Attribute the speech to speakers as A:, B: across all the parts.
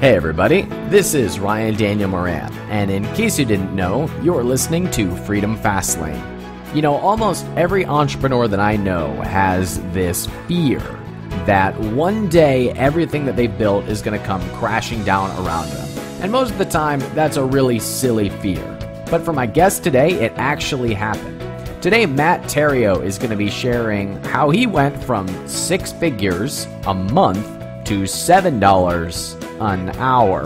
A: Hey everybody, this is Ryan Daniel Moran, and in case you didn't know, you're listening to Freedom Fastlane. You know, almost every entrepreneur that I know has this fear that one day everything that they've built is going to come crashing down around them. And most of the time, that's a really silly fear. But for my guest today, it actually happened. Today, Matt Theriault is going to be sharing how he went from 6 figures a month to $7 an hour.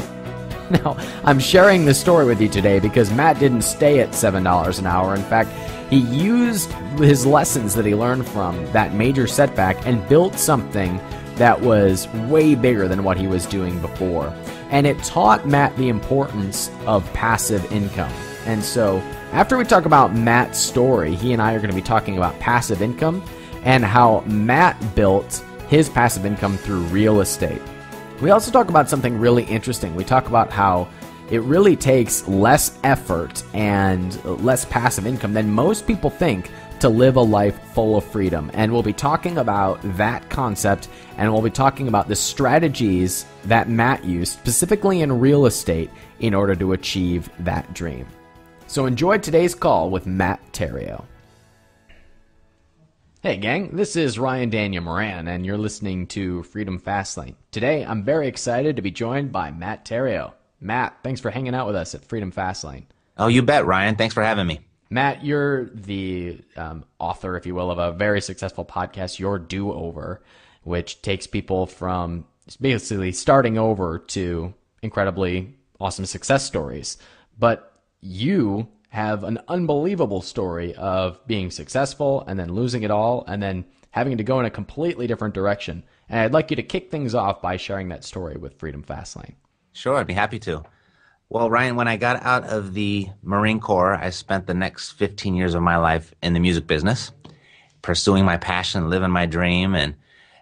A: Now, I'm sharing this story with you today because Matt didn't stay at $7 an hour. In fact, he used his lessons that he learned from that major setback and built something that was way bigger than what he was doing before. And it taught Matt the importance of passive income. And so, after we talk about Matt's story, he and I are going to be talking about passive income and how Matt built his passive income through real estate. We also talk about something really interesting. We talk about how it really takes less effort and less passive income than most people think to live a life full of freedom. And we'll be talking about that concept, and we'll be talking about the strategies that Matt used, specifically in real estate, in order to achieve that dream. So enjoy today's call with Matt Theriault. Hey gang, this is Ryan Daniel Moran, and you're listening to Freedom Fastlane. Today, I'm very excited to be joined by Matt Theriault. Matt, thanks for hanging out with us at Freedom Fastlane.
B: Oh, you bet, Ryan. Thanks for having me.
A: Matt, you're the author, if you will, of a very successful podcast, Your Do-Over, which takes people from basically starting over to incredibly awesome success stories. But you have an unbelievable story of being successful and then losing it all and then having to go in a completely different direction. And I'd like you to kick things off by sharing that story with Freedom Fastlane.
B: Sure, I'd be happy to. Well, Ryan, when I got out of the Marine Corps, I spent the next 15 years of my life in the music business, pursuing my passion, living my dream. And,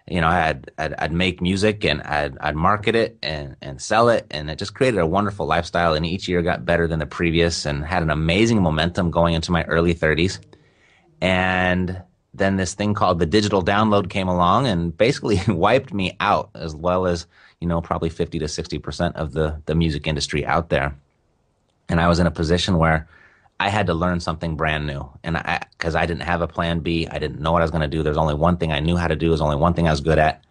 B: you know, I'd make music and I'd market it and sell it. And it just created a wonderful lifestyle. And each year got better than the previous and had an amazing momentum going into my early 30s. And then this thing called the digital download came along and basically wiped me out, as well as, you know, probably 50 to 60% of the music industry out there. And I was in a position where I had to learn something brand new. And because I didn't have a plan B, I didn't know what I was going to do. There's only one thing I knew how to do. There's only one thing I was good at.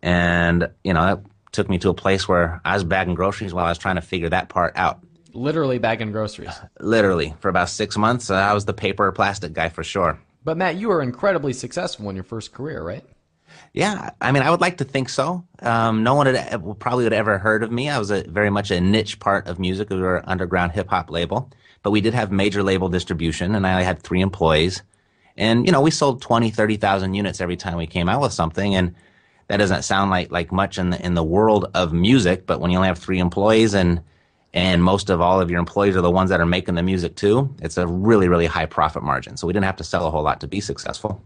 B: And, you know, that took me to a place where I was bagging groceries while I was trying to figure that part out.
A: Literally bagging groceries.
B: Literally. For about 6 months, I was the paper or plastic guy for sure.
A: But Matt, you were incredibly successful in your first career, right?
B: Yeah, I mean, I would like to think so. No one probably would have ever heard of me. I was very much a niche part of music. We were an underground hip-hop label. But we did have major label distribution, and I had 3 employees. And, you know, we sold 20, 30,000 units every time we came out with something. And that doesn't sound like much in the world of music. But when you only have 3 employees and most of all of your employees are the ones that are making the music too, it's a really, really high profit margin. So we didn't have to sell a whole lot to be successful.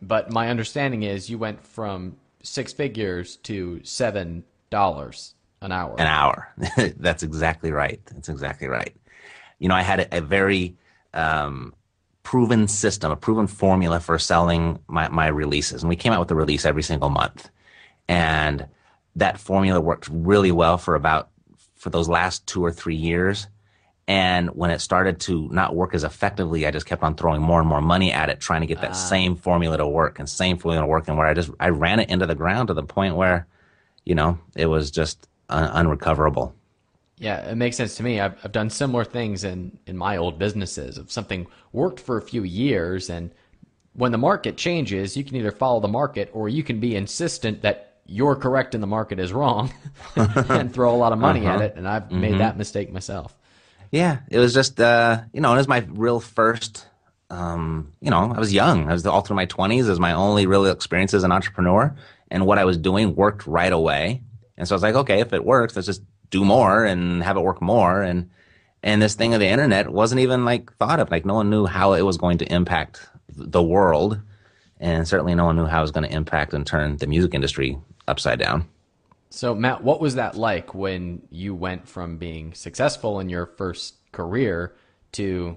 A: But my understanding is you went from 6 figures to $7 an hour.
B: An hour. That's exactly right. That's exactly right. You know, I had a very proven system, a proven formula for selling my releases. And we came out with a release every single month. And that formula worked really well for those last 2 or 3 years. And when it started to not work as effectively, I just kept on throwing more and more money at it, trying to get that same formula to work and same formula to work. And where I ran it into the ground to the point where, you know, it was just unrecoverable.
A: Yeah, it makes sense to me. I've done similar things in my old businesses. If something worked for a few years, and when the market changes, you can either follow the market or you can be insistent that you're correct and the market is wrong and throw a lot of money at it. And I've made that mistake myself.
B: Yeah, it was just, you know, it was my real first, you know, I was young. I was all through my 20s. It was my only real experience as an entrepreneur. And what I was doing worked right away. And so I was like, okay, if it works, let's just do more and have it work more. And this thing of the internet wasn't even like thought of. Like no one knew how it was going to impact the world. And certainly no one knew how it was going to impact and turn the music industry upside down.
A: So Matt, what was that like when you went from being successful in your first career to,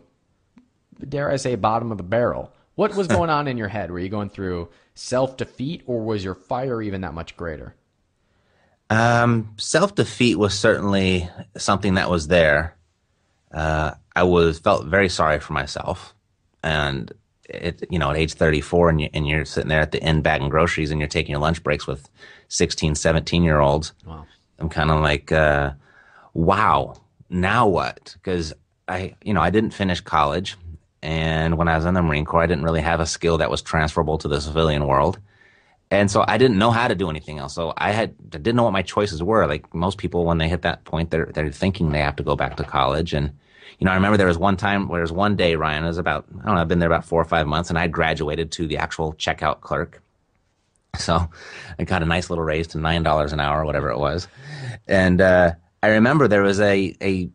A: dare I say, bottom of the barrel? What was going on in your head? Were you going through self-defeat, or was your fire even that much greater?
B: Self-defeat was certainly something that was there. I was felt very sorry for myself, and at age 34, and you're sitting there at the end bagging groceries, and you're taking your lunch breaks with 16, 17 year olds.
A: Wow.
B: I'm kind of like, wow, now what? Because I didn't finish college, and when I was in the Marine Corps, I didn't really have a skill that was transferable to the civilian world. And so I didn't know how to do anything else. So I didn't know what my choices were. Like most people, when they hit that point, they're thinking they have to go back to college. And I remember there was one day, Ryan, it was about, I don't know, I've been there about 4 or 5 months, and I graduated to the actual checkout clerk. So I got a nice little raise to $9 an hour, or whatever it was. And I remember there was a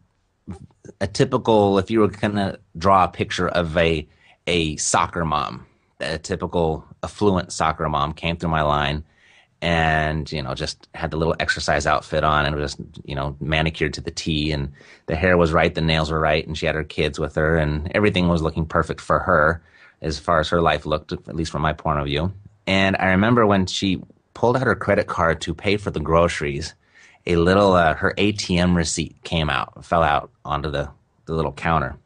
B: typical, if you were gonna draw a picture of a soccer mom, a typical affluent soccer mom came through my line, and just had the little exercise outfit on, and was manicured to the T, and the hair was right, the nails were right, and she had her kids with her, and everything was looking perfect for her as far as her life looked, at least from my point of view. And I remember when she pulled out her credit card to pay for the groceries, a little her ATM receipt fell out onto the little counter.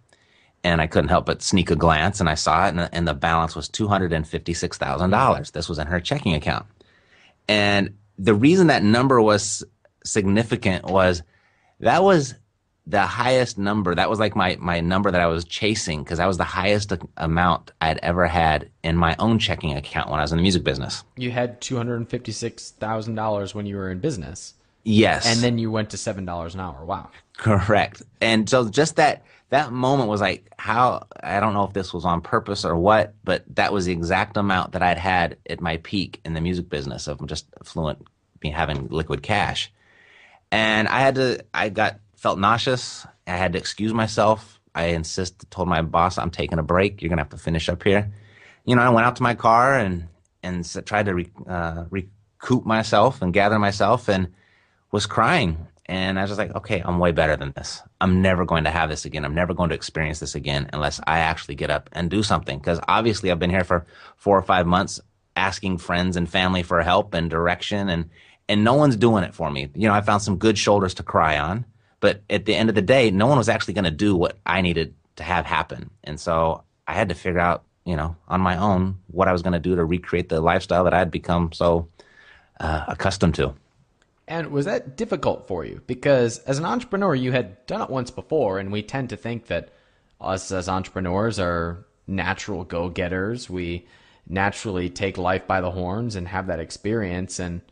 B: And I couldn't help but sneak a glance, and I saw it, and the balance was $256,000. This was in her checking account. And the reason that number was significant was that was the highest number. That was like my number that I was chasing, because that was the highest amount I'd ever had in my own checking account when I was in the music business.
A: You had $256,000 when you were in business.
B: Yes.
A: And then you went to $7 an hour. Wow.
B: Correct. And so just that moment was like, how, I don't know if this was on purpose or what, but that was the exact amount that I'd had at my peak in the music business of just having liquid cash. And felt nauseous. I had to excuse myself. I told my boss, I'm taking a break. You're going to have to finish up here. I went out to my car and tried to recoup myself and gather myself, and was crying. And I was just like, okay, I'm way better than this. I'm never going to have this again. I'm never going to experience this again unless I actually get up and do something. Because obviously I've been here for 4 or 5 months asking friends and family for help and direction, and no one's doing it for me. I found some good shoulders to cry on, but at the end of the day, no one was actually going to do what I needed to have happen. And so I had to figure out, on my own, what I was going to do to recreate the lifestyle that I had become so accustomed to.
A: And was that difficult for you? Because as an entrepreneur, you had done it once before, and we tend to think that us as entrepreneurs are natural go-getters. We naturally take life by the horns and have that experience. And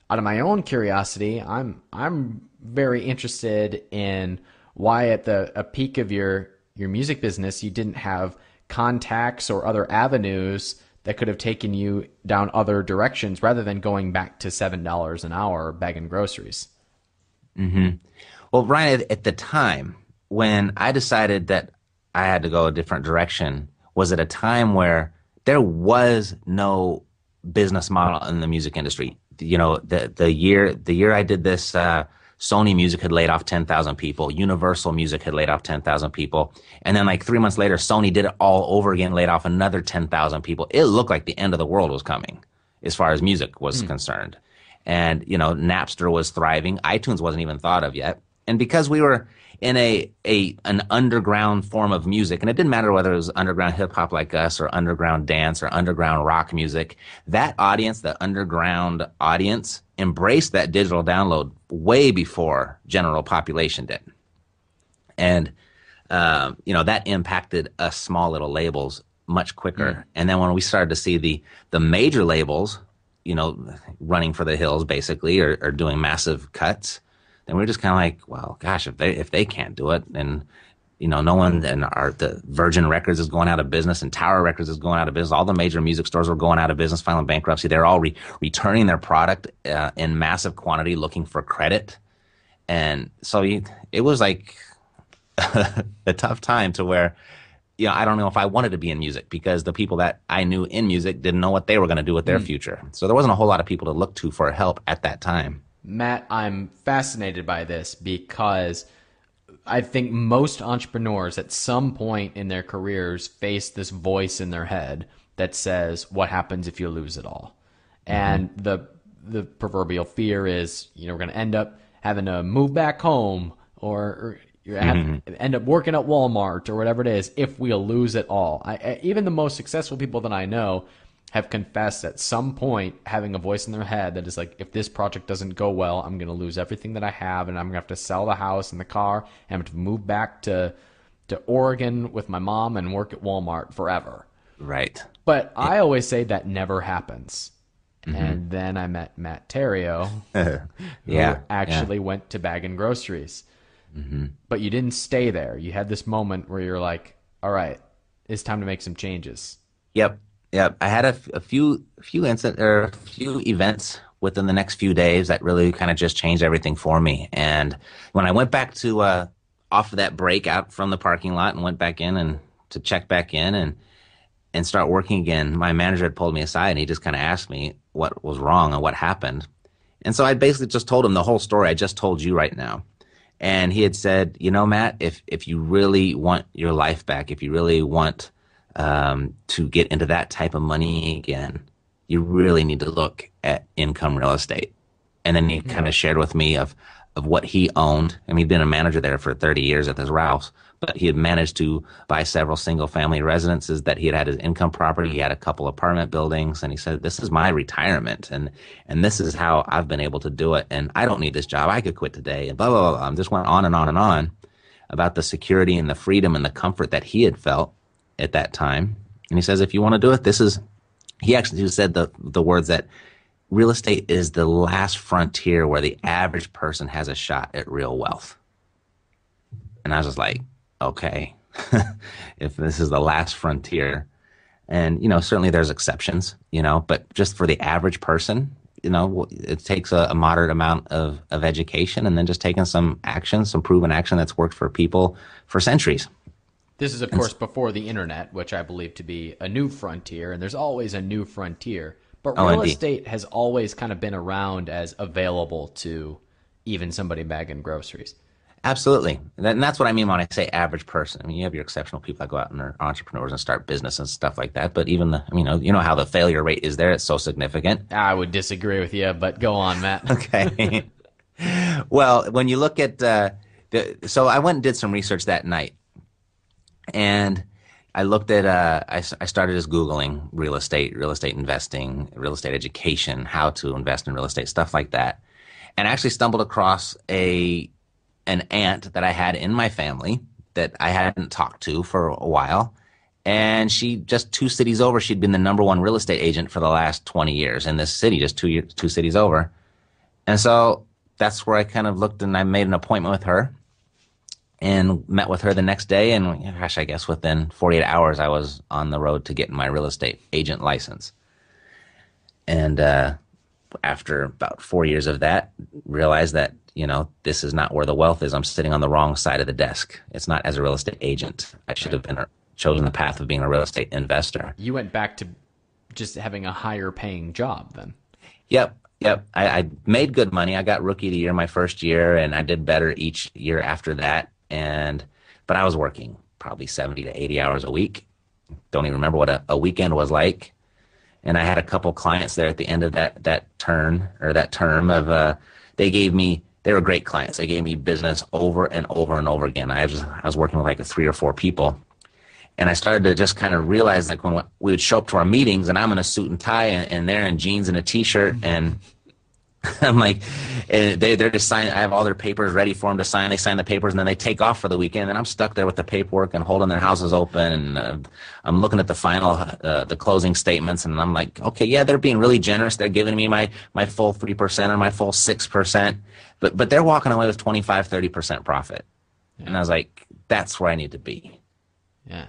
A: out of my own curiosity, I'm very interested in why at a peak of your music business you didn't have contacts or other avenues that could have taken you down other directions rather than going back to $7 an hour bagging groceries.
B: Mm-hmm. Well, Ryan, at the time when I decided that I had to go a different direction was at a time where there was no business model in the music industry. The year I did this, Sony Music had laid off 10,000 people. Universal Music had laid off 10,000 people. And then like 3 months later, Sony did it all over again, laid off another 10,000 people. It looked like the end of the world was coming as far as music was concerned. And, Napster was thriving. iTunes wasn't even thought of yet. And because we were in an underground form of music, and it didn't matter whether it was underground hip hop like us or underground dance or underground rock music, that audience, the underground audience, embraced that digital download way before general population did. And, that impacted us small little labels much quicker. And then when we started to see the major labels, running for the hills basically, or doing massive cuts, then we were just kind of like, well, gosh, if they can't do it, and no one, and the Virgin Records is going out of business, and Tower Records is going out of business. All the major music stores were going out of business, filing bankruptcy. They're all returning their product in massive quantity, looking for credit. And so it was like a tough time to where, I don't know if I wanted to be in music, because the people that I knew in music didn't know what they were going to do with their future. So there wasn't a whole lot of people to look to for help at that time.
A: Matt, I'm fascinated by this because I think most entrepreneurs at some point in their careers face this voice in their head that says, what happens if you lose it all? And the proverbial fear is, we're going to end up having to move back home, or you end up working at Walmart or whatever it is, if we'll lose it all. Even the most successful people that I know have confessed at some point having a voice in their head that is like, if this project doesn't go well, I'm going to lose everything that I have, and I'm going to have to sell the house and the car, and I'm going to move back to Oregon with my mom and work at Walmart forever.
B: Right.
A: But I always say that never happens. And then I met Matt Theriault, who actually went to bagging groceries. But you didn't stay there. You had this moment where you're like, all right, it's time to make some changes.
B: Yep. I had a few events within the next few days that really kind of just changed everything for me. And when I went back to off of that break out from the parking lot and went back in and to check back in and start working again, my manager had pulled me aside and he just kind of asked me what was wrong and what happened. And so I basically just told him the whole story I just told you right now. And he had said, Matt, if you really want your life back, if you really want to get into that type of money again, you really need to look at income real estate. And then he kind of shared with me of what he owned. I mean, he'd been a manager there for 30 years at this Ralph's, but he had managed to buy several single family residences that he had his income property. He had a couple apartment buildings, and he said, this is my retirement, and this is how I've been able to do it, and I don't need this job. I could quit today, and blah, blah, blah. Just went on and on and on about the security and the freedom and the comfort that he had felt at that time. And he says, if you want to do it, he actually said the words that real estate is the last frontier where the average person has a shot at real wealth. And I was just like, okay, if this is the last frontier, and, certainly there's exceptions, but just for the average person, it takes a moderate amount of education and then just taking some action, some proven action that's worked for people for centuries.
A: This is, of course, before the internet, which I believe to be a new frontier, and there's always a new frontier. But real estate has always kind of been around as available to even somebody bagging groceries.
B: Absolutely. And that's what I mean when I say average person. I mean, you have your exceptional people that go out and are entrepreneurs and start business and stuff like that. But even you know how the failure rate is there. It's so significant.
A: I would disagree with you, but go on, Matt.
B: Okay. Well, when you look at so I went and did some research that night, and I looked at I started just Googling real estate investing, real estate education, how to invest in real estate, stuff like that, and I actually stumbled across an aunt that I had in my family that I hadn't talked to for a while. And she, just 2 cities over, she'd been the #1 real estate agent for the last 20 years in this city, just 2 cities over. And so that's where I kind of looked, and I made an appointment with her and met with her the next day. And gosh, I guess within 48 hours, I was on the road to getting my real estate agent license. And after about 4 years of that, realized that, this is not where the wealth is. I'm sitting on the wrong side of the desk. It's not as a real estate agent. I should have chosen the path of being a real estate investor.
A: You went back to just having a higher paying job then.
B: Yep. I made good money. I got rookie of the year my first year, and I did better each year after that. But I was working probably 70 to 80 hours a week. Don't even remember what a weekend was like. And I had a couple clients there at the end of that term of they were great clients. They gave me business over and over and over again. I was working with like 3 or 4 people. And I started to just kind of realize, like, when we would show up to our meetings and I'm in a suit and tie and they're in jeans and a t-shirt, and I'm like, and they're just signing. I have all their papers ready for them to sign. They sign the papers and then they take off for the weekend. And I'm stuck there with the paperwork and holding their houses open. And I'm looking at the final, the closing statements, and I'm like, okay, yeah, they're being really generous. They're giving me my full 3% or my full 6%, but they're walking away with 25, 30% profit. Yeah. And I was like, that's where I need to be.
A: Yeah.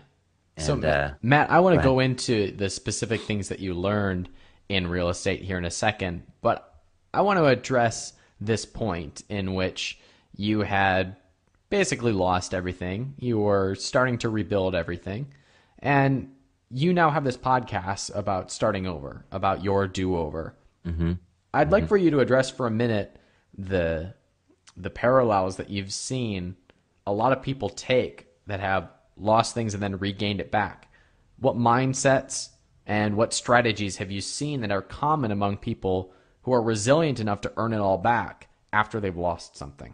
A: So, Matt, I want to go into the specific things that you learned in real estate here in a second, but I want to address this point in which you had basically lost everything. You were starting to rebuild everything, and you now have this podcast about starting over, about your do-over. Mm-hmm. I'd like for you to address for a minute the parallels that you've seen a lot of people take that have lost things and then regained it back. What mindsets and what strategies have you seen that are common among people who are resilient enough to earn it all back after they've lost something?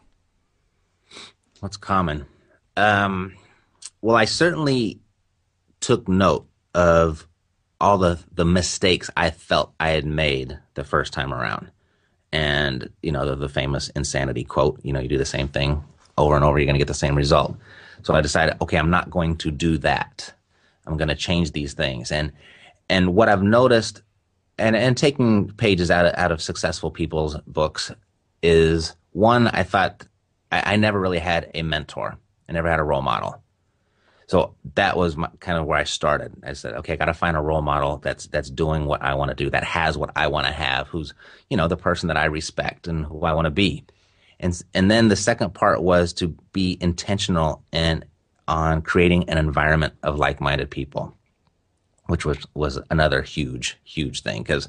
B: What's common? Well, I certainly took note of all the mistakes I felt I had made the first time around. And, the famous insanity quote, you do the same thing over and over, you're going to get the same result. So I decided, okay, I'm not going to do that. I'm going to change these things. And what I've noticed, and taking pages out of successful people's books, is one, I thought I never really had a mentor. I never had a role model. So that was kind of where I started. I said, okay, I got to find a role model that's doing what I want to do, that has what I want to have, who's, the person that I respect and who I want to be. And then the second part was to be intentional on creating an environment of like-minded people, which was another huge, huge thing, because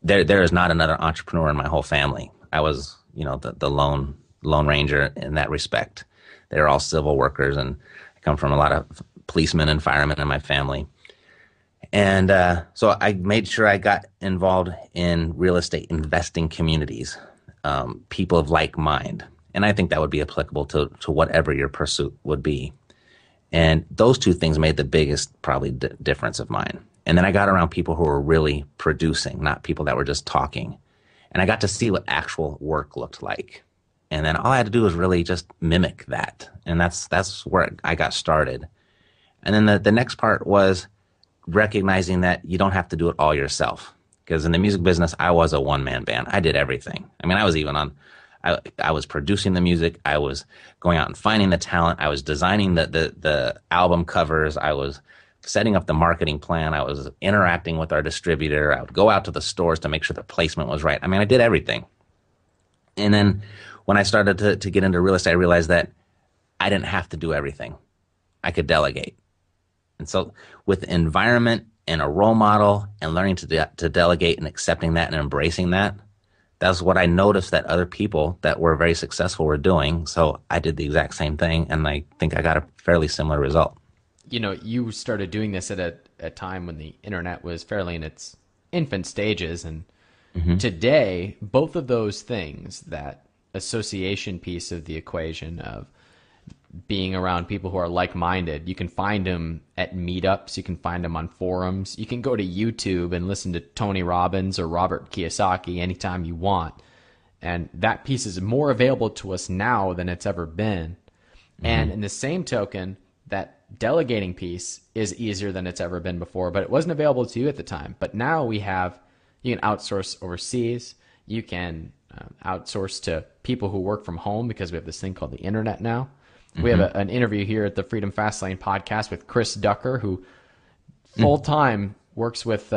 B: there is not another entrepreneur in my whole family. I was, the lone ranger in that respect. They're all civil workers, and I come from a lot of policemen and firemen in my family. And so I made sure I got involved in real estate investing communities, people of like mind. And I think that would be applicable to whatever your pursuit would be. And those two things made the biggest probably difference of mine. And then I got around people who were really producing, not people that were just talking. And I got to see what actual work looked like. And then all I had to do was really just mimic that. And that's where I got started. And then the next part was recognizing that you don't have to do it all yourself. Because in the music business, I was a one-man band. I did everything. I mean, I was even I was producing the music. I was going out and finding the talent. I was designing the album covers. I was setting up the marketing plan. I was interacting with our distributor. I would go out to the stores to make sure the placement was right. I mean, I did everything. And then when I started to get into real estate, I realized that I didn't have to do everything. I could delegate. And so with the environment and a role model and learning to delegate and accepting that and embracing that, that's what I noticed that other people that were very successful were doing. So I did the exact same thing, and I think I got a fairly similar result.
A: You started doing this at a time when the internet was fairly in its infant stages. And today, both of those things, that association piece of the equation of being around people who are like-minded, you can find them at meetups, you can find them on forums, you can go to YouTube and listen to Tony Robbins or Robert Kiyosaki anytime you want. And that piece is more available to us now than it's ever been. And in the same token, that delegating piece is easier than it's ever been before, but it wasn't available to you at the time. But now you can outsource overseas, you can outsource to people who work from home, because we have this thing called the internet now. We have an interview here at the Freedom Fastlane podcast with Chris Ducker, who full-time works with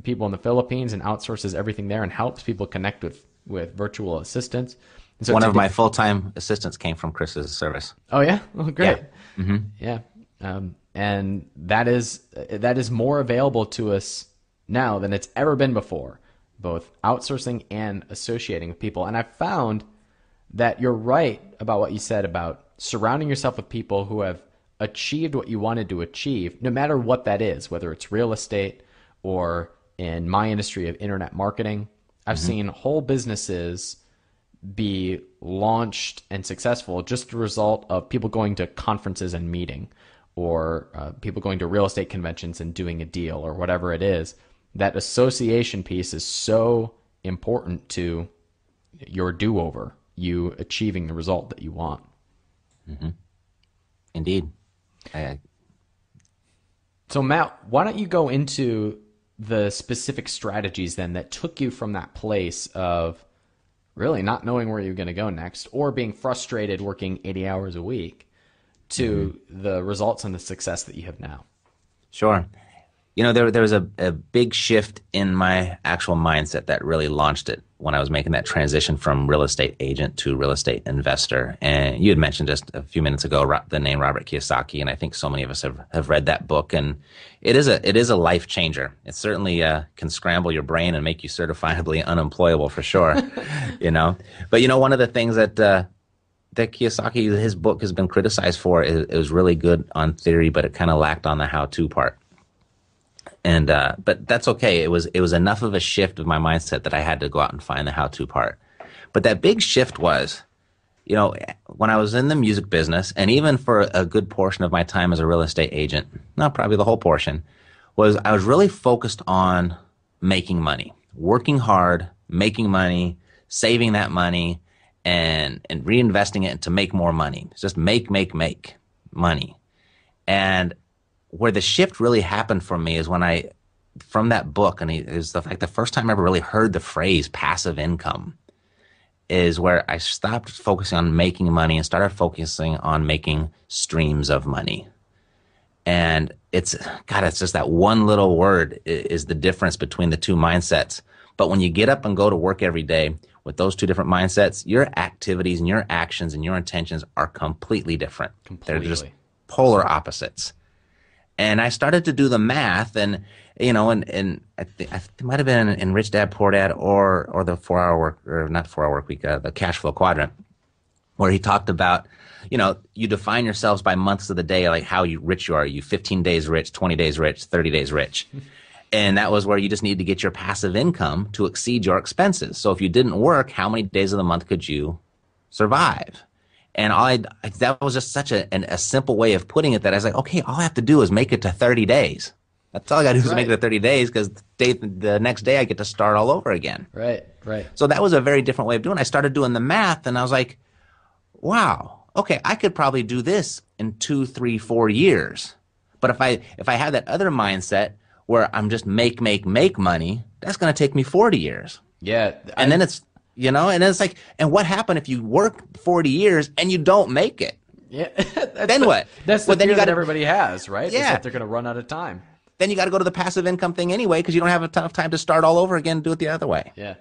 A: people in the Philippines and outsources everything there and helps people connect with virtual assistants. And so
B: one of my full-time assistants came from Chris's service.
A: Oh, yeah? Oh, great. Yeah. And that is more available to us now than it's ever been before, both outsourcing and associating with people. And I've found that you're right about what you said about surrounding yourself with people who have achieved what you wanted to achieve, no matter what that is, whether it's real estate or in my industry of internet marketing. I've seen whole businesses be launched and successful just a result of people going to conferences and meeting, or people going to real estate conventions and doing a deal, or whatever it is. That association piece is so important to your do-over, you achieving the result that you want.
B: Indeed.
A: So Matt, why don't you go into the specific strategies then that took you from that place of really not knowing where you're going to go next, or being frustrated working 80 hours a week, to the results and the success that you have now?
B: Sure. There was a big shift in my actual mindset that really launched it when I was making that transition from real estate agent to real estate investor. And you had mentioned just a few minutes ago the name Robert Kiyosaki, and I think so many of us have read that book. And it is a life changer. It certainly can scramble your brain and make you certifiably unemployable for sure. But one of the things that Kiyosaki, his book has been criticized for, it was really good on theory, but it kind of lacked on the how-to part. And but that's okay. It was enough of a shift of my mindset that I had to go out and find the how-to part. But that big shift was, when I was in the music business, and even for a good portion of my time as a real estate agent, not probably the whole portion, was I was really focused on making money, working hard, making money, saving that money, and reinvesting it to make more money. It's just make money. And where the shift really happened for me is when from that book, and it was the first time I ever really heard the phrase passive income, is where I stopped focusing on making money and started focusing on making streams of money. And it's just that one little word is the difference between the two mindsets. But when you get up and go to work every day with those two different mindsets, your activities and your actions and your intentions are completely different.
A: Completely.
B: They're just polar opposites. And I started to do the math, and and I think it might have been in Rich Dad Poor Dad or the 4-hour work, or not 4-hour work week, the cash flow quadrant, where he talked about, you define yourselves by months of the day, like how rich you are. You 15 days rich, 20 days rich, 30 days rich. And that was where you just needed to get your passive income to exceed your expenses. So if you didn't work, how many days of the month could you survive? And that was just such a simple way of putting it that I was like, okay, all I have to do is make it to 30 days. That's all I got to do is make it to 30 days, because the next day I get to start all over again.
A: Right.
B: So that was a very different way of doing it. I started doing the math, and I was like, wow, okay, I could probably do this in 2, 3, 4 years. But if I had that other mindset where I'm just make money, that's going to take me 40 years.
A: Yeah.
B: And then it's, and then it's like, and what happened if you work 40 years and you don't make it?
A: Yeah.
B: Then what?
A: That's the fear that everybody has, right?
B: Yeah.
A: Is that they're going to run out of time.
B: Then you got to go to the passive income thing anyway, because you don't have enough time to start all over again and do it the other way.
A: Yeah.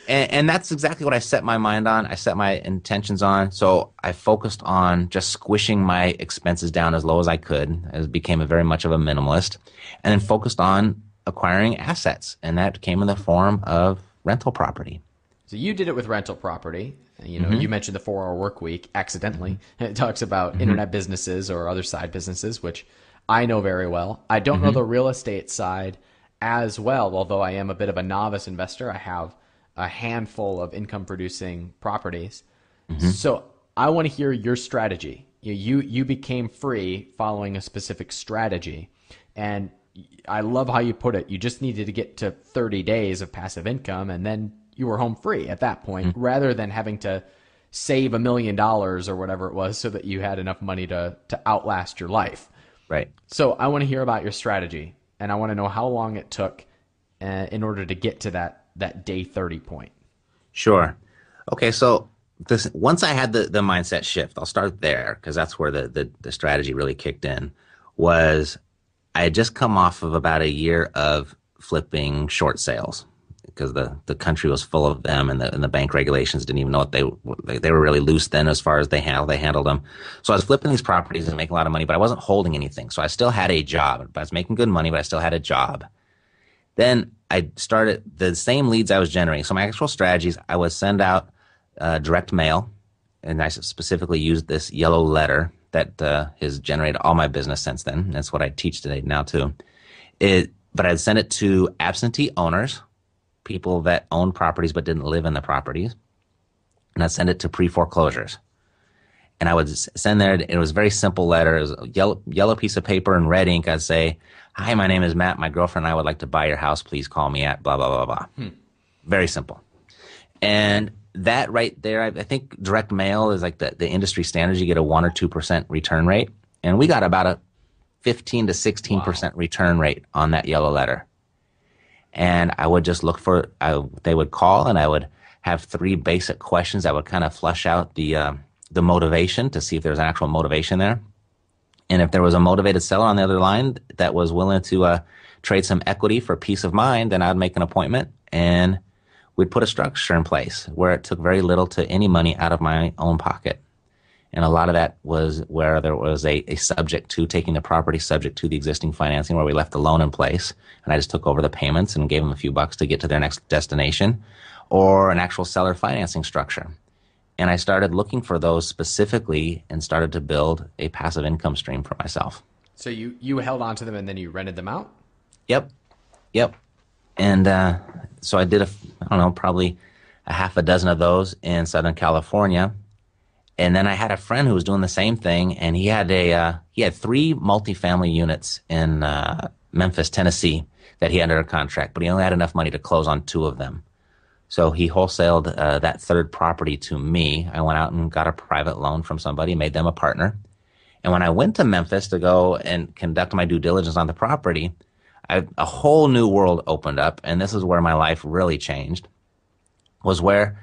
B: And that's exactly what I set my mind on. I set my intentions on. So I focused on just squishing my expenses down as low as I could. I became very much of a minimalist, and then focused on acquiring assets. And that came in the form of rental property.
A: So you did it with rental property. You mentioned the 4-hour work week accidentally. It talks about internet businesses or other side businesses, which I know very well. I don't know the real estate side as well, although I am a bit of a novice investor. I have a handful of income producing properties. So I want to hear your strategy. You became free following a specific strategy. And I love how you put it. You just needed to get to 30 days of passive income, and then you were home free at that point, rather than having to save $1 million or whatever it was so that you had enough money to outlast your life.
B: Right.
A: So I want to hear about your strategy, and I want to know how long it took in order to get to that day 30 point.
B: Sure. Okay, so once I had the mindset shift, I'll start there, because that's where the strategy really kicked in. Was I had just come off of about a year of flipping short sales, because the country was full of them, and the bank regulations didn't even know what they were really loose then as far as they handled them. So I was flipping these properties and making a lot of money, but I wasn't holding anything. So I still had a job. I was making good money, but I still had a job. Then I started the same leads I was generating. So my actual strategies, I would send out direct mail, and I specifically used this yellow letter that has generated all my business since then. That's what I teach today now too. But I'd send it to absentee owners, people that own properties but didn't live in the properties, and I'd send it to pre-foreclosures. And I would send there, it was a very simple letter. It was a yellow piece of paper in red ink. I'd say, "Hi, my name is Matt. My girlfriend and I would like to buy your house. Please call me at blah, blah, blah, blah." Very simple. And that right there, I think direct mail is like the industry standards. You get a 1 or 2% return rate. And we got about a 15 to 16% return rate on that yellow letter. And I would just look they would call, and I would have 3 basic questions that would kind of flush out the motivation to see if there's an actual motivation there. And if there was a motivated seller on the other line that was willing to trade some equity for peace of mind, then I'd make an appointment, and we'd put a structure in place where it took very little to any money out of my own pocket. And a lot of that was where there was a subject to taking the property subject to the existing financing, where we left the loan in place, and I just took over the payments and gave them a few bucks to get to their next destination, or an actual seller financing structure. And I started looking for those specifically and started to build a passive income stream for myself.
A: So you held on to them and then you rented them out?
B: Yep, yep. And so I did I don't know, probably a half a dozen of those in Southern California. And then I had a friend who was doing the same thing, and he had three multifamily units in Memphis, Tennessee, that he had under contract, but he only had enough money to close on two of them. So he wholesaled that third property to me. I went out and got a private loan from somebody, made them a partner. And when I went to Memphis to go and conduct my due diligence on the property, a whole new world opened up, and this is where my life really changed. Was where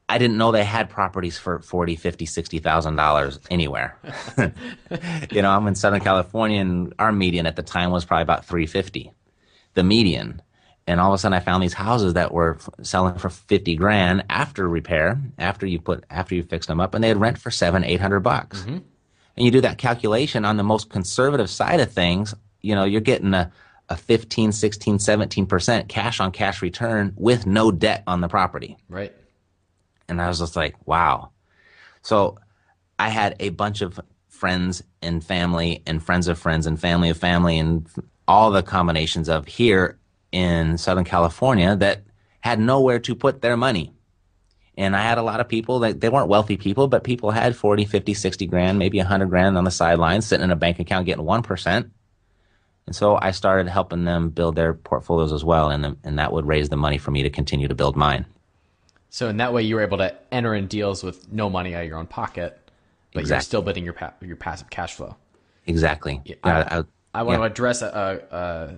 B: I didn't know they had properties for 40, 50, $60,000 anywhere. I'm in Southern California, and our median at the time was probably about 350, the median. And all of a sudden I found these houses that were selling for 50 grand after repair, after you fixed them up, and they'd rent for 700-800 bucks. Mm-hmm. And you do that calculation on the most conservative side of things, you're getting a 15, 16, 17% cash on cash return with no debt on the property.
A: Right.
B: And I was just like, wow. So I had a bunch of friends and family and friends of friends and family of family and all the combinations of here in Southern California that had nowhere to put their money. And I had a lot of people that they weren't wealthy people, but people had 40, 50, 60 grand, maybe 100 grand on the sidelines sitting in a bank account getting 1%. And so I started helping them build their portfolios as well. And that would raise the money for me to continue to build mine.
A: So in that way, you were able to enter in deals with no money out of your own pocket, but
B: Exactly.
A: You're still building your passive cash flow.
B: Exactly.
A: I want to address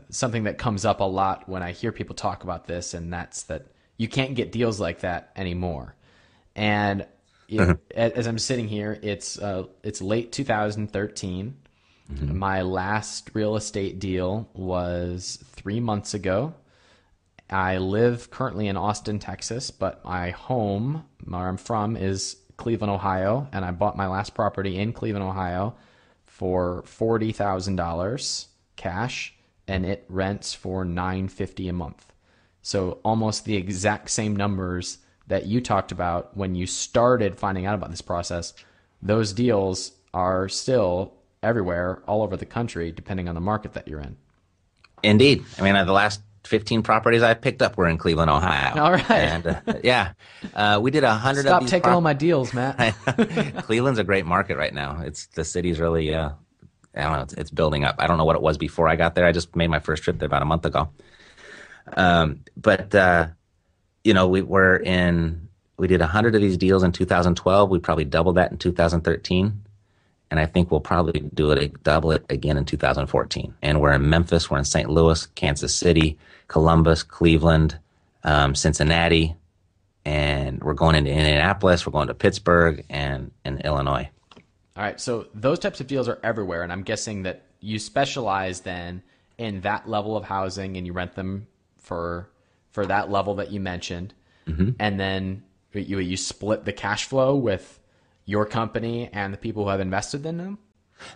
A: something that comes up a lot when I hear people talk about this, and that's that you can't get deals like that anymore. And as I'm sitting here, it's late 2013. Mm-hmm. My last real estate deal was 3 months ago. I live currently in Austin, Texas, but my home, where I'm from, is Cleveland, Ohio, and I bought my last property in Cleveland, Ohio for $40,000 cash, and it rents for $950 a month. So almost the exact same numbers that you talked about when you started finding out about this process. Those deals are still everywhere, all over the country, depending on the market that you're in.
B: Indeed. I mean, the last 15 properties I picked up were in Cleveland, Ohio.
A: All right.
B: And we did 100 of these.
A: Stop taking all my deals, Matt.
B: Cleveland's a great market right now. The city's really, I don't know, it's building up. I don't know what it was before I got there. I just made my first trip there about a month ago. We did 100 of these deals in 2012. We probably doubled that in 2013. And I think we'll probably double it again in 2014. And we're in Memphis, we're in St. Louis, Kansas City, Columbus, Cleveland, Cincinnati, and we're going into Indianapolis, we're going to Pittsburgh, and Illinois.
A: All right, so those types of deals are everywhere, and I'm guessing that you specialize then in that level of housing, and you rent them for that level that you mentioned, mm-hmm. And then you split the cash flow with your company and the people who have invested in them?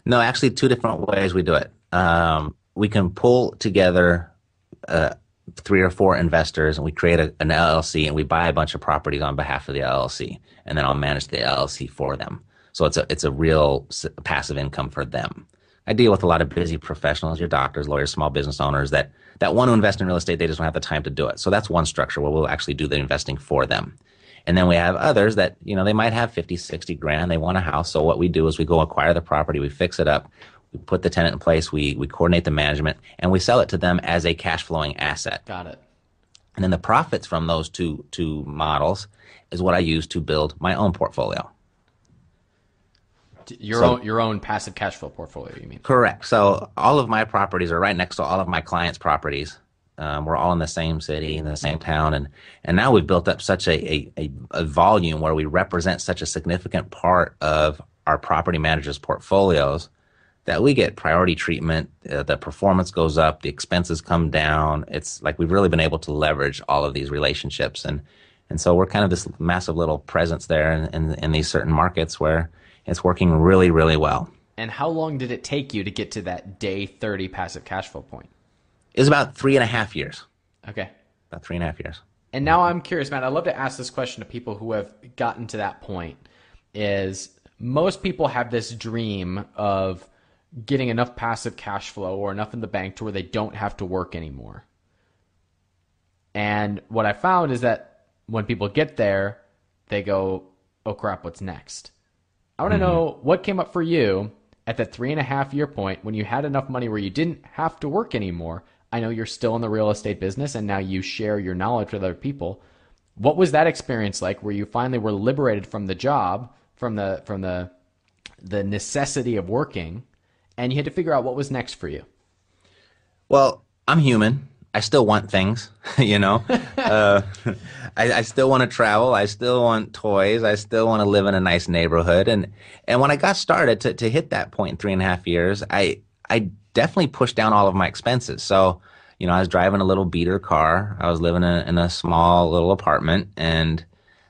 B: No, actually, two different ways we do it. We can pull together 3 or 4 investors, and we create an LLC, and we buy a bunch of properties on behalf of the LLC, and then I'll manage the LLC for them. So it's a real passive income for them. I deal with a lot of busy professionals, your doctors, lawyers, small business owners that want to invest in real estate. They just don't have the time to do it. So that's one structure where we'll actually do the investing for them. And then we have others that, they might have 50, 60 grand. They want a house. So what we do is we go acquire the property, we fix it up, we put the tenant in place, we coordinate the management, and we sell it to them as a cash flowing asset.
A: Got it.
B: And then the profits from those two models is what I use to build my own portfolio.
A: Your own passive cash flow portfolio, you mean?
B: Correct. So all of my properties are right next to all of my clients' properties. We're all in the same city, in the same town, and now we've built up such a volume where we represent such a significant part of our property managers' portfolios that we get priority treatment. The performance goes up, the expenses come down. It's like we've really been able to leverage all of these relationships, and so we're kind of this massive little presence there in these certain markets where it's working really, really well.
A: And how long did it take you to get to that day 30 passive cash flow point?
B: It was about 3.5 years.
A: Okay.
B: About 3.5 years.
A: And now I'm curious, Matt, I'd love to ask this question to people who have gotten to that point. Is most people have this dream of getting enough passive cash flow or enough in the bank to where they don't have to work anymore. And what I found is that when people get there, they go, oh crap, what's next? I want to know what came up for you at that 3.5 year point when you had enough money where you didn't have to work anymore. I know you're still in the real estate business and now you share your knowledge with other people. What was that experience like where you finally were liberated from the job, from the necessity of working, and you had to figure out what was next for you?
B: Well, I'm human. I still want things, you know. I still want to travel. I still want toys. I still want to live in a nice neighborhood. And when I got started to hit that point in 3.5 years, I definitely pushed down all of my expenses. So, you know, I was driving a little beater car. I was living in a small little apartment, and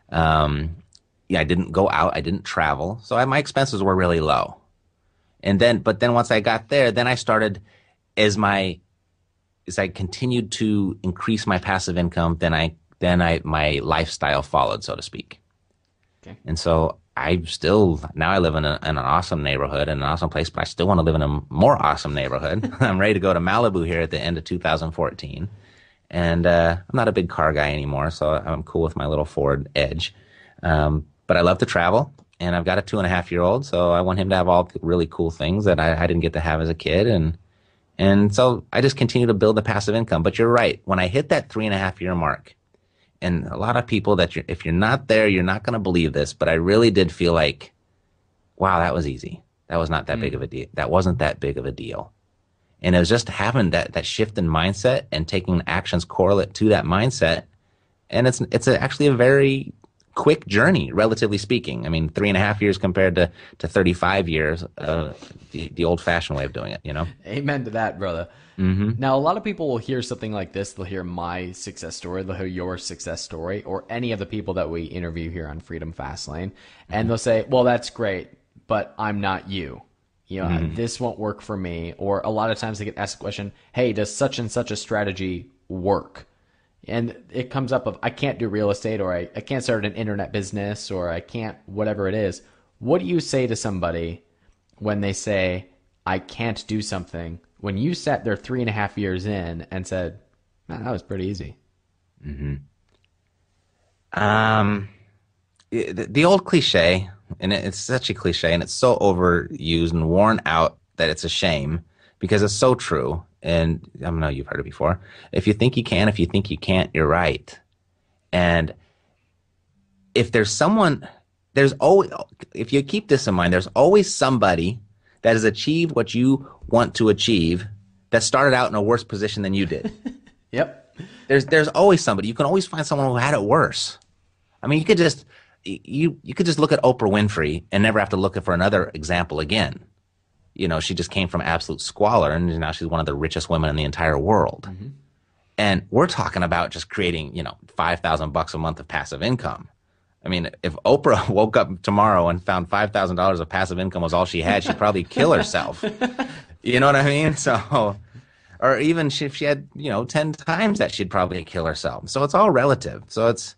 B: yeah, I didn't go out. I didn't travel. So my expenses were really low. But then once I got there, then I started as I continued to increase my passive income, my lifestyle followed, so to speak.
A: Okay.
B: And so now I live in an awesome neighborhood, in an awesome place, but I still want to live in a more awesome neighborhood. I'm ready to go to Malibu here at the end of 2014. And I'm not a big car guy anymore, so I'm cool with my little Ford Edge. But I love to travel, and I've got a 2.5-year-old, so I want him to have all the really cool things that I didn't get to have as a kid. And so I just continue to build the passive income. But you're right. When I hit that 3.5-year mark, and a lot of people if you're not there, you're not going to believe this, but I really did feel like, wow, that was easy. That was not that big of a deal. That wasn't that big of a deal. And it was just having that shift in mindset and taking actions correlate to that mindset. And it's actually a very quick journey, relatively speaking. I mean, 3.5 years compared to 35 years, the old-fashioned way of doing it, you know?
A: Amen to that, brother.
B: Mm-hmm.
A: Now, a lot of people will hear something like this. They'll hear my success story. They'll hear your success story, or any of the people that we interview here on Freedom Fastlane. And they'll say, well, that's great, but I'm not you. You know, this won't work for me. Or a lot of times they get asked the question, hey, does such and such a strategy work? And it comes up of, I can't do real estate, or I can't start an internet business, or I can't, whatever it is. What do you say to somebody when they say, I can't do something, when you sat there 3.5 years in and said, man, that was pretty easy?
B: The old cliche, and it's such a cliche, and it's so overused and worn out that it's a shame, because it's so true. And I know you've heard it before. If you think you can, if you think you can't, you're right. And if there's always, if you keep this in mind, there's always somebody that has achieved what you want to achieve that started out in a worse position than you did.
A: Yep.
B: There's always somebody. You can always find someone who had it worse. I mean, you could just look at Oprah Winfrey and never have to look for another example again. You know, she just came from absolute squalor, and now she's one of the richest women in the entire world. And we're talking about just creating, you know, $5,000 a month of passive income. I mean, if Oprah woke up tomorrow and found $5,000 of passive income was all she had, she'd probably kill herself. You know what I mean? So, or even if she had, you know, 10 times that, she'd probably kill herself. So it's all relative. So it's,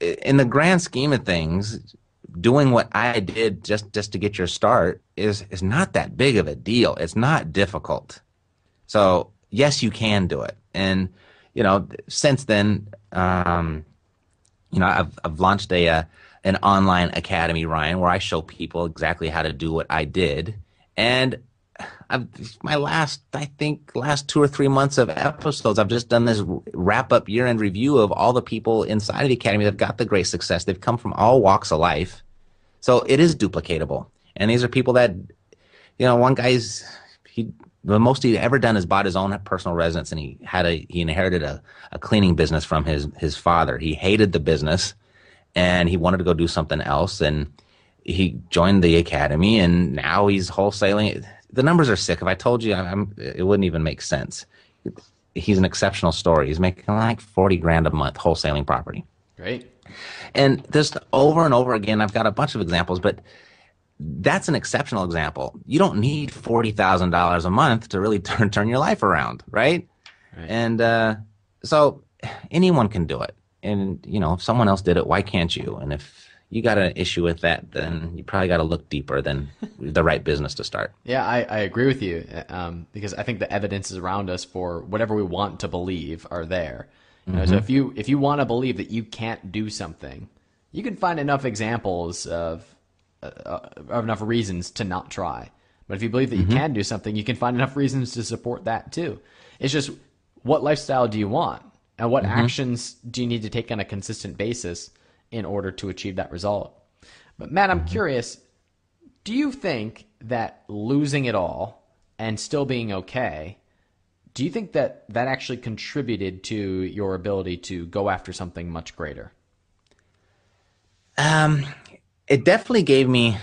B: in the grand scheme of things, doing what I did just to get your start is not that big of a deal. It's not difficult. So yes, you can do it. And, you know, since then, you know, I've launched an online academy, Ryan, where I show people exactly how to do what I did. And my last 2 or 3 months of episodes, I've just done this wrap-up year-end review of all the people inside of the academy that got the great success. They've come from all walks of life. So it is duplicatable. And these are people that, you know, one guy's, the most he'd ever done is bought his own personal residence, and he inherited a cleaning business from his father. He hated the business, and he wanted to go do something else, and he joined the academy, and now he's wholesaling. The numbers are sick. If I told you, it wouldn't even make sense. He's an exceptional story. He's making like $40,000 a month wholesaling property.
A: Great.
B: And just over and over again, I've got a bunch of examples, but that's an exceptional example. You don't need $40,000 a month to really turn your life around, right? And so anyone can do it. And, you know, if someone else did it, why can't you? And if you got an issue with that, then you probably got to look deeper than the right business to start.
A: Yeah, I agree with you, because I think the evidences around us for whatever we want to believe are there. So if you want to believe that you can't do something, you can find enough examples of enough reasons to not try. But if you believe that you can do something, you can find enough reasons to support that too. It's just, what lifestyle do you want? And what actions do you need to take on a consistent basis in order to achieve that result? But Matt, I'm curious, do you think that losing it all and still being okay, do you think that that actually contributed to your ability to go after something much greater?
B: It definitely gave me,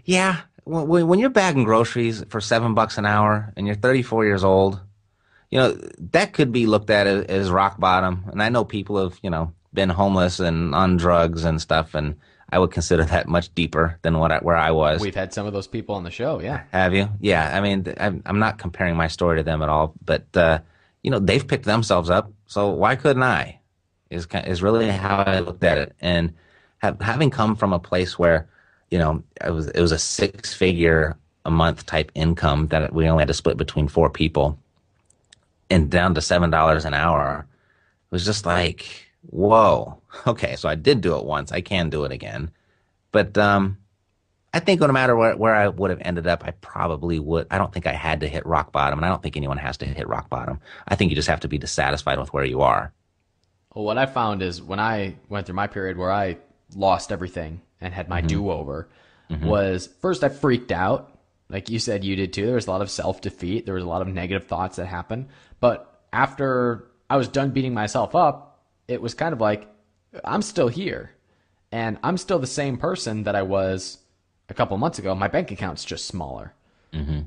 B: yeah. When you're bagging groceries for $7 an hour and you're 34 years old, that could be looked at as rock bottom. And I know people have, been homeless and on drugs and stuff, and I would consider that much deeper than where I was.
A: We've had some of those people on the show, yeah.
B: Have you? Yeah. I mean, I'm not comparing my story to them at all, but they've picked themselves up, so why couldn't I? Is really how I looked at it, and having come from a place where, it was a 6-figure a month type income that we only had to split between 4 people, and down to $7 an hour, it was just like, whoa. Okay, so I did do it once. I can do it again. But I think no matter where I would have ended up, I probably would. I don't think I had to hit rock bottom, and I don't think anyone has to hit rock bottom. I think you just have to be dissatisfied with where you are.
A: Well, what I found is when I went through my period where I lost everything and had my do-over, was first I freaked out. Like you said, you did too. There was a lot of self-defeat. There was a lot of negative thoughts that happened. But after I was done beating myself up, it was kind of like, I'm still here. And I'm still the same person that I was a couple months ago. My bank account's just smaller.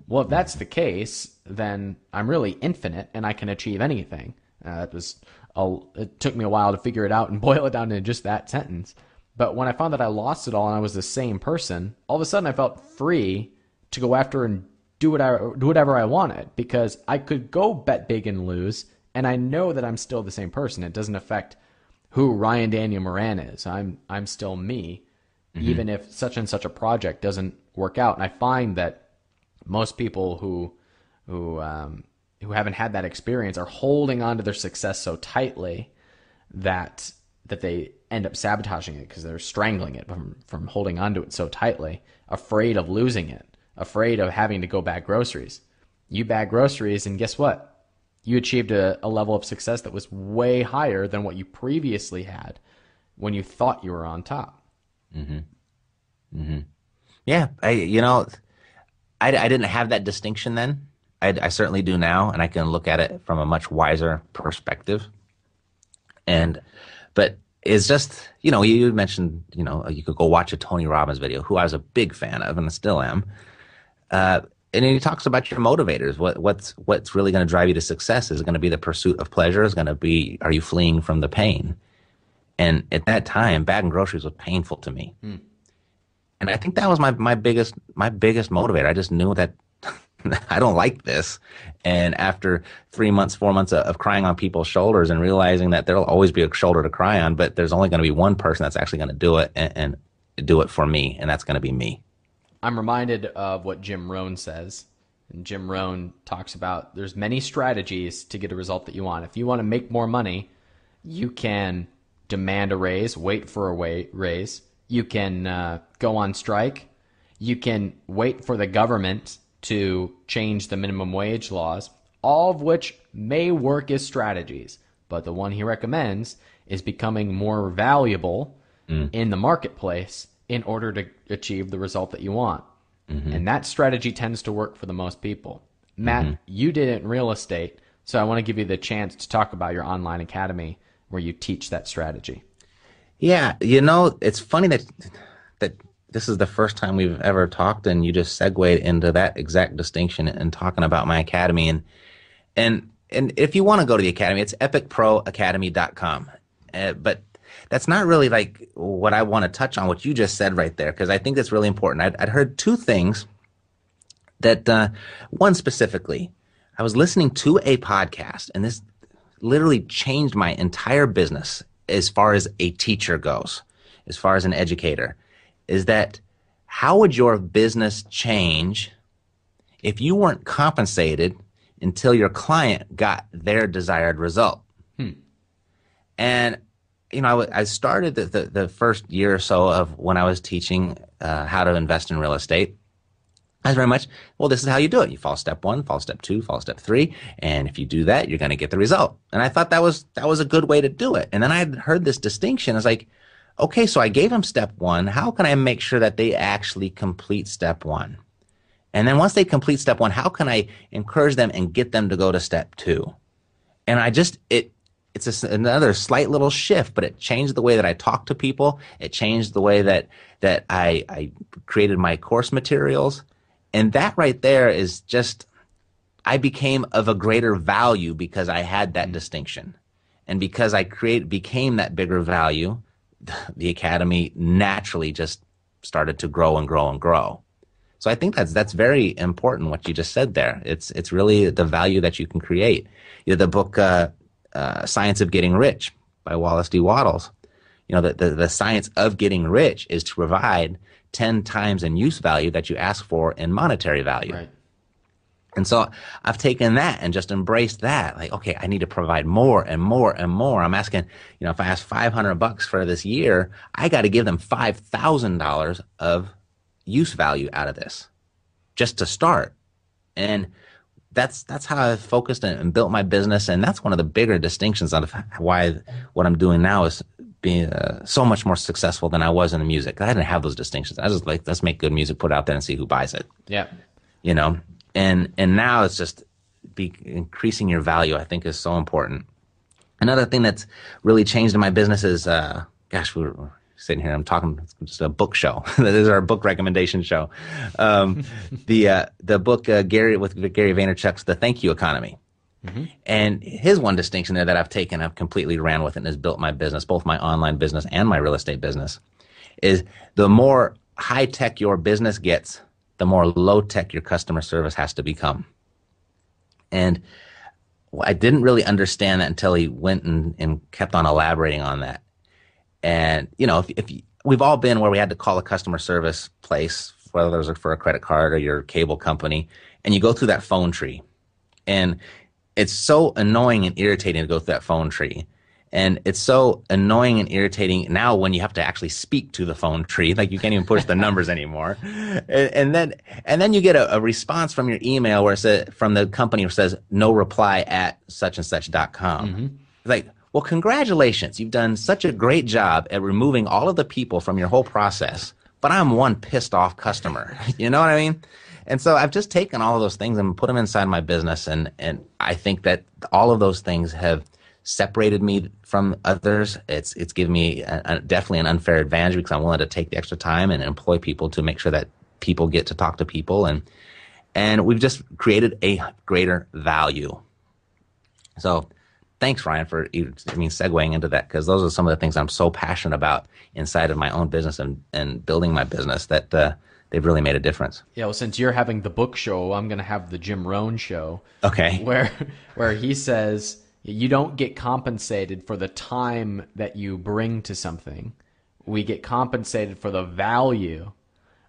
A: Well, if that's the case, then I'm really infinite and I can achieve anything. It took me a while to figure it out and boil it down to just that sentence. But when I found that I lost it all and I was the same person, all of a sudden I felt free to go after and do whatever I wanted, because I could go bet big and lose, and I know that I'm still the same person. It doesn't affect who Ryan Daniel Moran is. I'm still me, even if such and such a project doesn't work out. And I find that most people who haven't had that experience are holding on to their success so tightly that they end up sabotaging it, because they're strangling it from holding on to it so tightly, afraid of losing it, afraid of having to go bag groceries. You bag groceries, and guess what? You achieved a level of success that was way higher than what you previously had when you thought you were on top.
B: Yeah, I didn't have that distinction then. I certainly do now, and I can look at it from a much wiser perspective. But it's just, you mentioned, you could go watch a Tony Robbins video, who I was a big fan of and still am. And he talks about your motivators. What's really going to drive you to success? Is it going to be the pursuit of pleasure? Is it going to be, are you fleeing from the pain? And at that time, bagging groceries was painful to me. And I think that was my biggest motivator. I just knew that I don't like this. And after 3 months, 4 months of crying on people's shoulders and realizing that there'll always be a shoulder to cry on, but there's only going to be one person that's actually going to do it and do it for me, and that's going to be me.
A: I'm reminded of what Jim Rohn says. And Jim Rohn talks about there's many strategies to get a result that you want. If you want to make more money, you can demand a raise, wait for a raise. You can go on strike. You can wait for the government to change the minimum wage laws, all of which may work as strategies. But the one he recommends is becoming more valuable in the marketplace in order to achieve the result that you want. And that strategy tends to work for the most people. Matt, you did it in real estate, so I want to give you the chance to talk about your online academy where you teach that strategy.
B: Yeah, it's funny that this is the first time we've ever talked, and you just segued into that exact distinction and talking about my academy. And if you want to go to the academy, it's epicproacademy.com. But that's not really like what I want to touch on, what you just said right there, because I think that's really important. I'd heard two things that, one specifically, I was listening to a podcast, and this literally changed my entire business as far as a teacher goes. as far as an educator, is that how would your business change if you weren't compensated until your client got their desired result? And, you know, I started the first year or so of when I was teaching how to invest in real estate. I was very much, well, this is how you do it. You follow step 1, follow step 2, follow step 3. And if you do that, you're going to get the result. And I thought that was a good way to do it. And then I had heard this distinction. It's like, okay, so I gave them step 1. How can I make sure that they actually complete step 1? And then once they complete step 1, how can I encourage them and get them to go to step 2? And it's another slight little shift, but it changed the way that I talk to people. It changed the way that I created my course materials. And that right there is just, I became of a greater value because I had that distinction. And because I became that bigger value, the academy naturally just started to grow and grow and grow. So I think that's very important what you just said there. It's really the value that you can create. You know, the book Science of Getting Rich by Wallace D. Wattles. You know, the science of getting rich is to provide 10 times in use value that you ask for in monetary value.
A: Right.
B: And so I've taken that and just embraced that. Like, okay, I need to provide more and more and more. I'm asking, you know, if I ask $500 for this year, I got to give them $5,000 of use value out of this just to start. And that's how I focused and built my business. And that's one of the bigger distinctions of why what I'm doing now is being so much more successful than I was in the music. I didn't have those distinctions. I was just like, let's make good music, put it out there and see who buys it.
A: Yeah.
B: You know, and now it's just increasing your value, I think, is so important. Another thing that's really changed in my business is, we're sitting here, I'm talking, it's just a book show. This is our book recommendation show. The book with Gary Vaynerchuk's The Thank You Economy. Mm-hmm. And his one distinction there that I've taken, I've completely ran with it and has built my business, both my online business and my real estate business, is the more high tech your business gets, the more low tech your customer service has to become. And I didn't really understand that until he went and kept on elaborating on that. And, you know, if we've all been where we had to call a customer service place, whether it was for a credit card or your cable company, and you go through that phone tree. And it's so annoying and irritating to go through that phone tree. And it's so annoying and irritating now when you have to actually speak to the phone tree, like you can't even push the numbers anymore. And then you get a response from your email where it says, from the company where it says no reply at suchandsuch.com. Mm-hmm. Like, well, congratulations. You've done such a great job at removing all of the people from your whole process, but I'm one pissed off customer. You know what I mean? And so I've just taken all of those things and put them inside my business. And I think that all of those things have separated me from others. It's given me definitely an unfair advantage because I'm willing to take the extra time and employ people to make sure that people get to talk to people. And we've just created a greater value. So thanks, Ryan, for segueing into that, because those are some of the things I'm so passionate about inside of my own business and building my business that they've really made a difference.
A: Yeah, well, since you're having the book show, I'm going to have the Jim Rohn show.
B: Okay.
A: Where he says you don't get compensated for the time that you bring to something. We get compensated for the value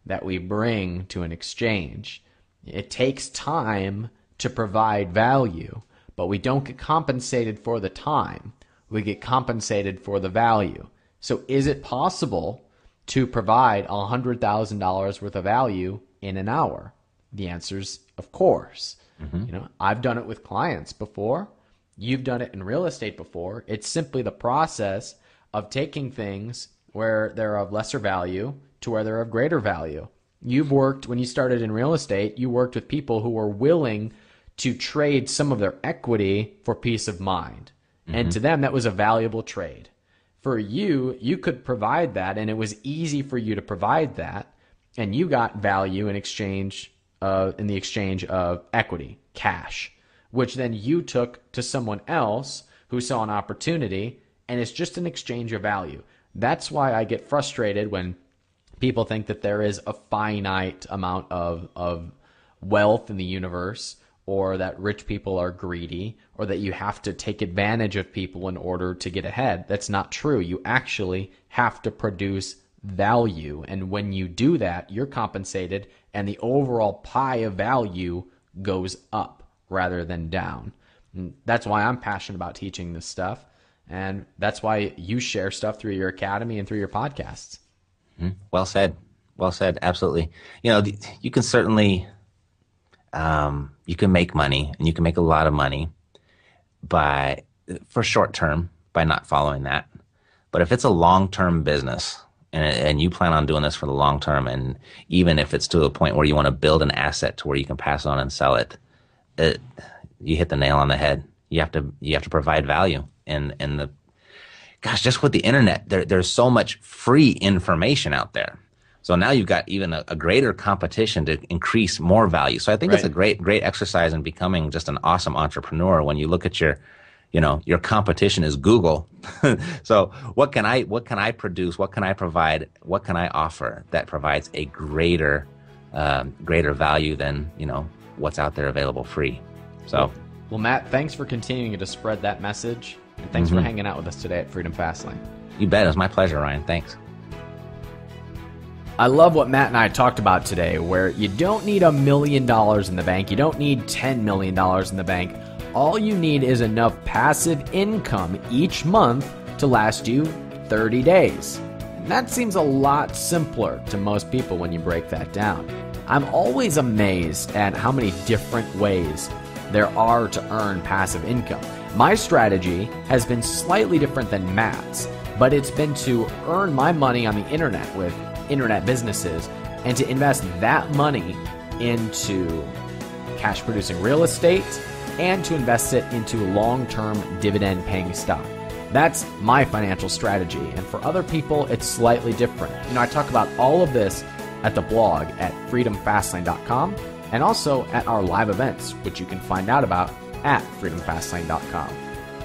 A: that we bring to an exchange. It takes time to provide value, but we don't get compensated for the time. We get compensated for the value. So is it possible to provide $100,000 worth of value in an hour? The answer's of course. Mm-hmm. You know, I've done it with clients before. You've done it in real estate before. It's simply the process of taking things where they're of lesser value to where they're of greater value. When you started in real estate, you worked with people who were willing to trade some of their equity for peace of mind. Mm-hmm. And to them, that was a valuable trade. For you, you could provide that, and it was easy for you to provide that, and you got value in the exchange of equity, cash, which then you took to someone else who saw an opportunity, and it's just an exchange of value. That's why I get frustrated when people think that there is a finite amount of wealth in the universe, or that rich people are greedy, or that you have to take advantage of people in order to get ahead. That's not true. You actually have to produce value. And when you do that, you're compensated, and the overall pie of value goes up rather than down. And that's why I'm passionate about teaching this stuff. And that's why you share stuff through your academy and through your podcasts.
B: Well said. Well said. Absolutely. You can certainly, you can make money, and you can make a lot of money for short term by not following that. But if it's a long-term business, and you plan on doing this for the long term, and even if it's to a point where you want to build an asset to where you can pass on and sell it, you hit the nail on the head. You have to provide value. And just with the internet, there's so much free information out there. So now you've got even a greater competition to increase more value. So I think it's a great exercise in becoming just an awesome entrepreneur when you look at your competition is Google. So what can I produce? What can I provide? What can I offer that provides a greater value than, what's out there available free? So,
A: well, Matt, thanks for continuing to spread that message. And thanks for hanging out with us today at Freedom Fastlane.
B: You bet. It was my pleasure, Ryan. Thanks.
A: I love what Matt and I talked about today, where you don't need $1 million in the bank. You don't need $10 million in the bank. All you need is enough passive income each month to last you 30 days. And that seems a lot simpler to most people when you break that down. I'm always amazed at how many different ways there are to earn passive income. My strategy has been slightly different than Matt's, but it's been to earn my money on the internet with internet businesses and to invest that money into cash producing real estate and to invest it into long-term dividend paying stock. That's my financial strategy. And for other people, it's slightly different. I talk about all of this at the blog at freedomfastlane.com and also at our live events, which you can find out about at freedomfastlane.com.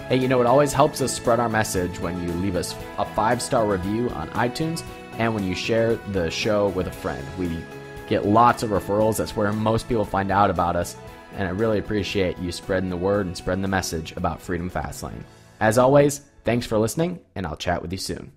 A: Hey, it always helps us spread our message when you leave us a 5-star review on iTunes and when you share the show with a friend. We get lots of referrals. That's where most people find out about us. And I really appreciate you spreading the word and spreading the message about Freedom Fastlane. As always, thanks for listening, and I'll chat with you soon.